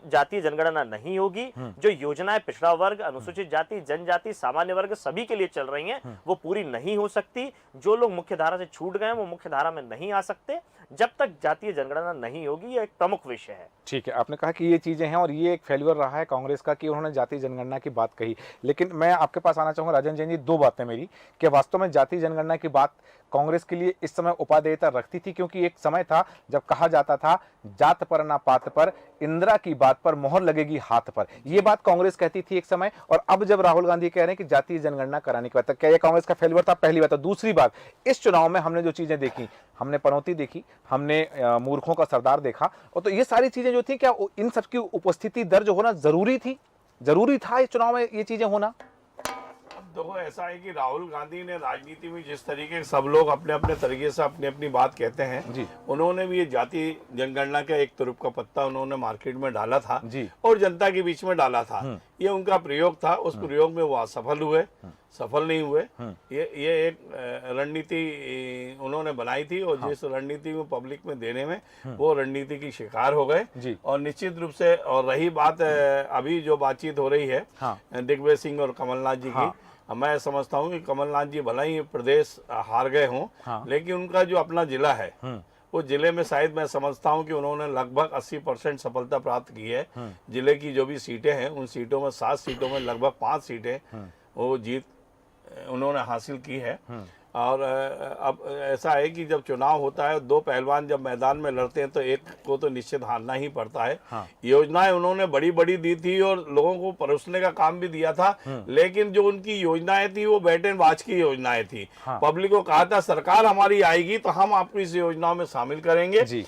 जातीय जनगणना नहीं होगी, जो योजनाएं पिछड़ा वर्ग, अनुसूचित जाति, जनजाति, सामान्य वर्ग सभी के लिए चल रही हैं, वो पूरी नहीं हो सकती। जो लोग मुख्य धारा से छूट गए वो मुख्य धारा में नहीं आ सकते जब तक जातीय जनगणना नहीं होगी। ये एक प्रमुख विषय है। ठीक है, आपने कहा कि ये चीजें हैं और ये एक फेल्यूर रहा है कांग्रेस का कि उन्होंने जातीय जनगणना की बात कही। लेकिन मैं आपके पास आना चाहूंगा राजन जैन जी, दो बातें मेरी कि वास्तव में जातीय जनगणना की बात कांग्रेस के लिए इस समय उपादेयता रखती थी, क्योंकि एक समय था जब कहा जाता था जात पर ना पात पर, इंदिरा की बात पर मोहर लगेगी हाथ पर। ये बात कांग्रेस कहती थी एक समय, और अब जब राहुल गांधी कह रहे हैं कि जातीय जनगणना कराने की बात, क्या ये कांग्रेस का फेल्यूर था? पहली बात। दूसरी बात, इस चुनाव में हमने जो चीजें देखी, हमने पनौती देखी, हमने मूर्खों का सरदार देखा, और तो ये सारी चीजें जो थी, क्या इन सबकी उपस्थिति दर्ज होना जरूरी थी? जरूरी था इस चुनाव में ये चीजें होना? देखो, ऐसा है कि राहुल गांधी ने राजनीति में जिस तरीके से सब लोग अपने अपने तरीके से अपनी अपनी बात कहते हैं जी। उन्होंने भी ये जातीय जनगणना का एक तुरुप का पत्ता उन्होंने मार्केट में डाला था जी। और जनता के बीच में डाला था। ये उनका प्रयोग था, उस प्रयोग में वो असफल हुए, सफल नहीं हुए। ये एक रणनीति उन्होंने बनाई थी, और जिस रणनीति में पब्लिक में देने में वो रणनीति की शिकार हो गए। जी। और निश्चित रूप से, और रही बात अभी जो बातचीत हो रही है हाँ। दिग्विजय सिंह और कमलनाथ जी की, मैं समझता हूँ कि कमलनाथ जी भला ही प्रदेश हार गए हों, हाँ। लेकिन उनका जो अपना जिला है वो जिले में शायद मैं समझता हूँ कि उन्होंने लगभग 80% सफलता प्राप्त की है। जिले की जो भी सीटें हैं उन सीटों में 7 सीटों में लगभग 5 सीटें वो जीत उन्होंने हासिल की है। और अब ऐसा है कि जब चुनाव होता है, दो पहलवान जब मैदान में लड़ते हैं तो एक को तो निश्चित हारना ही पड़ता है। हाँ। योजनाएं उन्होंने बड़ी बड़ी दी थी और लोगों को परोसने का काम भी दिया था, लेकिन जो उनकी योजनाएं थी वो बैट एंड वॉच की योजनाएं थी। हाँ। पब्लिक को कहा था सरकार हमारी आएगी तो हम आपको इस योजनाओं में शामिल करेंगे। जी।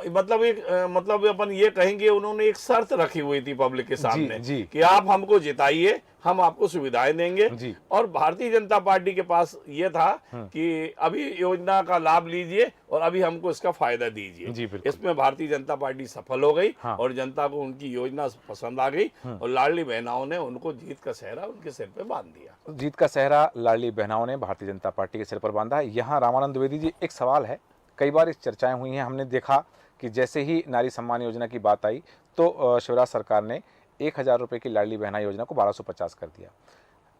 मतलब अपन ये कहेंगे उन्होंने एक शर्त रखी हुई थी पब्लिक के सामने जी। कि आप हमको जिताइए, हम आपको सुविधाएं देंगे। जी। और भारतीय जनता पार्टी के पास ये था कि अभी योजना का लाभ लीजिए और अभी हमको इसका फायदा जी, दीजिए। बिल्कुल। इसमें भारतीय जनता पार्टी सफल हो गई। हाँ। और जनता को उनकी योजना पसंद आ गई और लाडली बहनाओं ने उनको जीत का सेहरा उनके सिर पे बांध दिया। जीत का सेहरा लाडली बहनाओं ने भारतीय जनता पार्टी के सिर पर बांधा है। यहाँ रामानंद द्विवेदी जी, एक सवाल है, कई बार इस चर्चाएं हुई हैं, हमने देखा कि जैसे ही नारी सम्मान योजना की बात आई तो शिवराज सरकार ने 1000 रुपये की लाडली बहना योजना को 1250 कर दिया।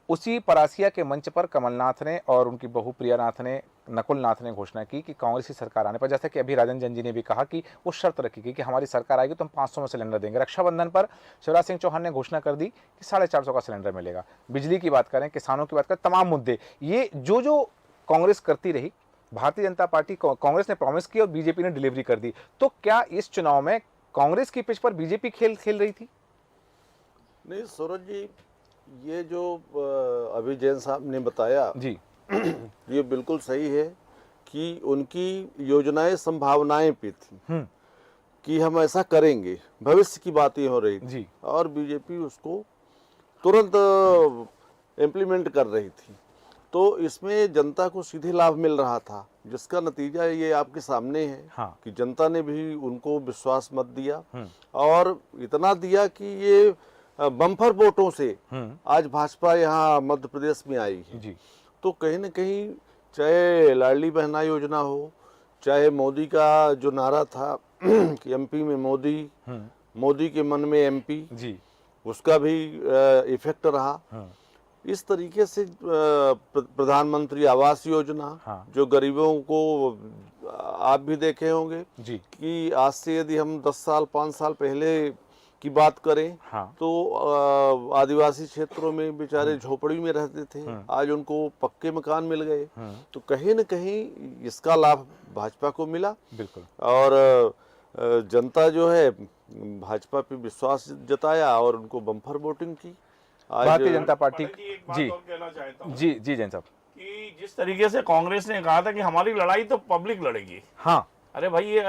उसी परासिया के मंच पर कमलनाथ ने और उनकी बहू प्रियानाथ ने, नकुल नाथ ने घोषणा की कि कांग्रेस की सरकार आने पर, जैसा कि अभी राजन जैन जी ने भी कहा कि वो शर्त रखी गई कि हमारी सरकार आएगी तो हम 500 में सिलेंडर देंगे। रक्षाबंधन पर शिवराज सिंह चौहान ने घोषणा कर दी कि 450 का सिलेंडर मिलेगा। बिजली की बात करें, किसानों की बात करें, तमाम मुद्दे ये जो कांग्रेस करती रही, भारतीय जनता पार्टी, कांग्रेस ने प्रॉमिस की और बीजेपी ने डिलीवरी कर दी। तो क्या इस चुनाव में कांग्रेस की पिच पर बीजेपी खेल रही थी? नहीं सूरज जी, ये जो अभी जैन साहब ने बताया जी, ये बिल्कुल सही है कि उनकी योजनाएं संभावनाएं पे थी कि हम ऐसा करेंगे, भविष्य की बातें हो रही थी जी। और बीजेपी उसको तुरंत इम्प्लीमेंट कर रही थी। तो इसमें जनता को सीधे लाभ मिल रहा था, जिसका नतीजा ये आपके सामने है हाँ। कि जनता ने भी उनको विश्वास मत दिया और इतना दिया कि ये बम्पर वोटों से आज भाजपा यहाँ मध्य प्रदेश में आई है। जी। तो कहीं न कहीं चाहे लाडली बहना योजना हो, चाहे मोदी का जो नारा था कि एमपी में मोदी, मोदी के मन में एमपी, जी। उसका भी इफेक्ट रहा। इस तरीके से प्रधानमंत्री आवास योजना जो गरीबों को आप भी देखे होंगे जी। कि आज से यदि हम 10 साल 5 साल पहले की बात करें तो आदिवासी क्षेत्रों में बेचारे झोपड़ी में रहते थे, आज उनको पक्के मकान मिल गए। तो कहीं न कहीं इसका लाभ भाजपा को मिला। बिल्कुल। और जनता जो है भाजपा पे विश्वास जताया और उनको बम्पर वोटिंग की। भारतीय जनता पार्टी एक बात जी और कहना चाहता हूँ जी जी जैन साहब कि जिस तरीके से कांग्रेस ने कहा था कि हमारी लड़ाई तो पब्लिक लड़ेगी, हाँ अरे भाई ये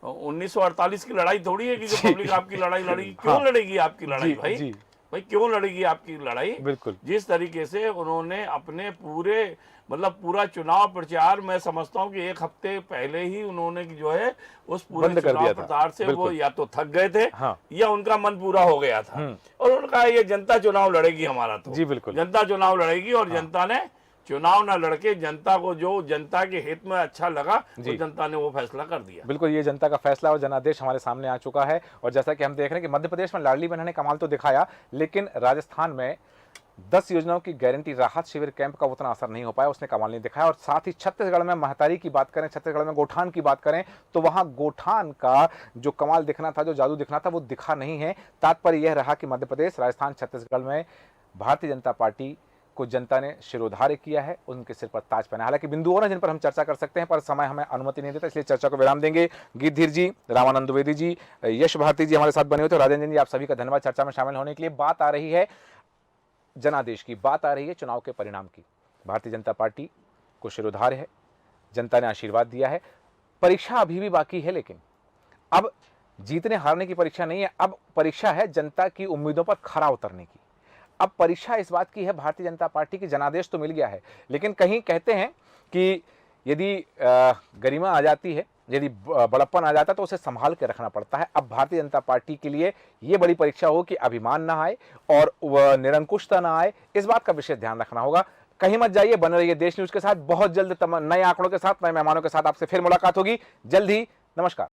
1948 की लड़ाई थोड़ी है कि जो पब्लिक आपकी लड़ाई लड़ेगी। क्यों लड़ेगी आपकी लड़ाई भाई? जी भाई क्यों लड़ेगी आपकी लड़ाई? बिल्कुल। जिस तरीके से उन्होंने अपने पूरे पूरा चुनाव प्रचार, मैं समझता हूं कि 1 हफ्ते पहले ही उन्होंने जो है उस पूरे बंद कर चुनाव दिया था। प्रचार से वो या तो थक गए थे हाँ। या उनका मन पूरा हो गया था और उनका ये जनता चुनाव लड़ेगी हमारा, तो जी बिल्कुल। जनता चुनाव लड़ेगी और जनता ने चुनाव ना लड़के जनता को जो जनता के हित में अच्छा लगा तो जनता ने वो फैसला कर दिया। बिल्कुल, ये जनता का फैसला और जनादेश हमारे सामने आ चुका है। और जैसा कि हम देख रहे हैं कि मध्य प्रदेश में लाडली बहना ने कमाल तो दिखाया, लेकिन राजस्थान में 10 योजनाओं की गारंटी राहत शिविर कैंप का उतना असर नहीं हो पाया, उसने कमाल नहीं दिखाया। और साथ ही छत्तीसगढ़ में महतारी की बात करें, छत्तीसगढ़ में गोठान की बात करें, तो वहां गोठान का जो कमाल दिखना था, जो जादू दिखना था, वो दिखा नहीं है। तात्पर्य यह रहा कि मध्य प्रदेश, राजस्थान, छत्तीसगढ़ में भारतीय जनता पार्टी को जनता ने शिरोधार्य किया है, उनके सिर पर ताज पहना। हालांकि बिंदु और हैं जिन पर हम चर्चा कर सकते हैं, पर समय हमें अनुमति नहीं देता, इसलिए चर्चा को विराम देंगे। गीतधीर जी, रामानंद द्विवेदी जी, यश भारती जी हमारे साथ बने हुए थे। राजेंद्र जी, आप सभी का धन्यवाद चर्चा में शामिल होने के लिए। बात आ रही है जनादेश की, बात आ रही है चुनाव के परिणाम की। भारतीय जनता पार्टी को शिरोधार्य है, जनता ने आशीर्वाद दिया है। परीक्षा अभी भी बाकी है, लेकिन अब जीतने हारने की परीक्षा नहीं है, अब परीक्षा है जनता की उम्मीदों पर खरा उतरने की। अब परीक्षा इस बात की है, भारतीय जनता पार्टी की जनादेश तो मिल गया है, लेकिन कहीं कहते हैं कि यदि गरिमा आ जाती है, यदि बड़प्पन आ जाता है तो उसे संभाल के रखना पड़ता है। अब भारतीय जनता पार्टी के लिए ये बड़ी परीक्षा हो कि अभिमान ना आए और वह निरंकुशता ना आए, इस बात का विशेष ध्यान रखना होगा। कहीं मत जाइए, बने रहिए देश न्यूज के साथ। बहुत जल्द नए आंकड़ों के साथ, नए मेहमानों के साथ आपसे फिर मुलाकात होगी, जल्द ही। नमस्कार।